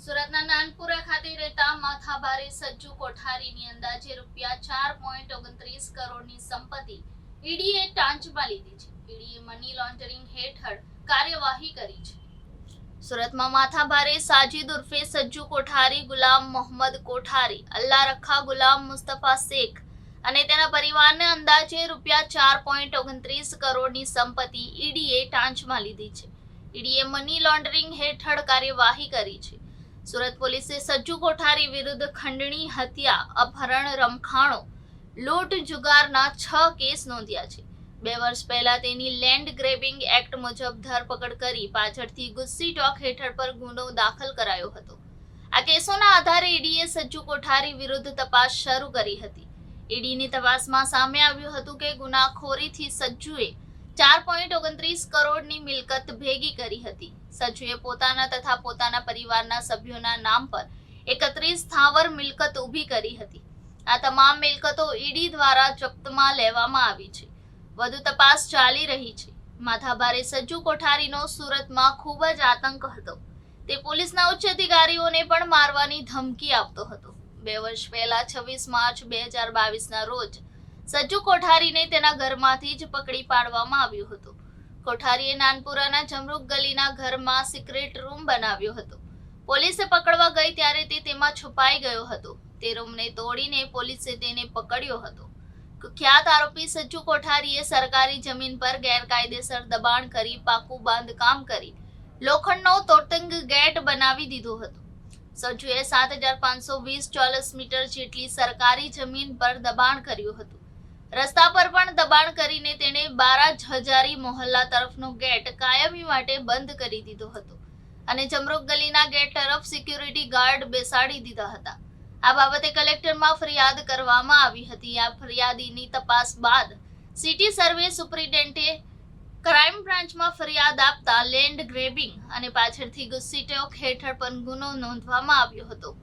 સુરતના નાનપુરા ખાતે રહેતા માથાભારે સજ્જુ કોઠારીની અંદાજે ₹4.29 કરોડની સંપત્તિ ઈડીએ ટાંચમાં લીધી છે. ઈડીએ મની લોન્ડરિંગ હેઠળ કાર્યવાહી કરી છે. સુરતમાં માથાભારે સાજિદ ઉર્ફે સજ્જુ કોઠારી, ગુલામ મોહમ્મદ કોઠારી, અલ્લાહ રખા ગુલામ મુસ્તફા શેખ અને તેના પરિવારને અંદાજે ₹4.29 કરોડની સંપત્તિ ઈડીએ ટાંચમાં લીધી છે. ઈડીએ મની લોન્ડરિંગ હેઠળ કાર્યવાહી કરી છે. સુરત પોલીસે સજ્જુ કોઠારી વિરુદ્ધ ખંડણી, હત્યા, અપહરણ, રમખાણો, લૂંટ, જુગારના 6 કેસ નોંધ્યા છે. 2 વર્ષ પહેલા તેની લેન્ડ ગ્રેબિંગ એક્ટ મુજબ ધરપકડ કરી પાછળથી ગુસ્સી ટોક હેઠળ પર ગુનો દાખલ કરાયો હતો. આ કેસોના આધારે ઈડીએ સજ્જુ કોઠારી વિરુદ્ધ તપાસ શરૂ કરી હતી. ઈડીની તપાસમાં સામે આવ્યું હતું કે ગુનાખોરીથી સજ્જુએ 4.29 કરોડની મિલકત ભેગી કરી હતી. સજ્જુએ પોતાના તથા પોતાના પરિવારના સભ્યોના નામ પર 31 સ્થાવર મિલકત ઊભી કરી હતી. આ તમામ મિલકતો ઈડી દ્વારા જપ્તમાં લેવામાં આવી છે. વધુ તપાસ ચાલી રહી છે. માથાભારે સજ્જુ કોઠારીનો સુરતમાં ખૂબ જ આતંક હતો. તે પોલીસના ઉચ્ચ અધિકારીઓને પણ મારવાની ધમકી આપતો હતો. 2 વર્ષ પહેલા 26 માર્ચ 2022ના રોજ સજ્જુ કોઠારીને તેના ઘરમાંથી જ પકડી પાડવામાં આવ્યો હતો. કોઠારીએ નાનપુરાના જમરૂક ગલીના ઘરમાં સિક્રેટ રૂમ બનાવ્યો હતો. પોલીસે પકડવા ગઈ ત્યારે તે તેમાં છુપાઈ ગયો હતો. તે રૂમને તોડીને પોલીસે તેને પકડ્યો હતો. કુખ્યાત આરોપી સજ્જુ કોઠારીએ સરકારી જમીન પર ગેરકાયદેસર દબાણ કરી પાકું બાંધકામ કરી લોખંડનો તોતંગ ગેટ બનાવી દીધો હતો. સજ્જુએ 7520 ચોરસ મીટર જેટલી સરકારી જમીન પર દબાણ કર્યું હતું. રસ્તા પર પણ દબાણ કરીને તેણે બારા હજારી મોહલ્લા તરફનો ગેટ કાયમી માટે બંધ કરી દીધો હતો અને જમરૂક ગલીના ગેટ તરફ સિક્યુરિટી ગાર્ડ બેસાડી દીધા હતા. આ બાબતે કલેક્ટરમાં ફરિયાદ કરવામાં આવી હતી. આ ફરિયાદીની તપાસ બાદ સિટી સર્વે સુપ્રિન્ટેન્ડન્ટે ક્રાઇમ બ્રાન્ચમાં ફરિયાદ આપતા લેન્ડ ગ્રેબિંગ અને પાછળથી ગુસ્સી ટોક હેઠળ પણ ગુનો નોંધવામાં આવ્યો હતો.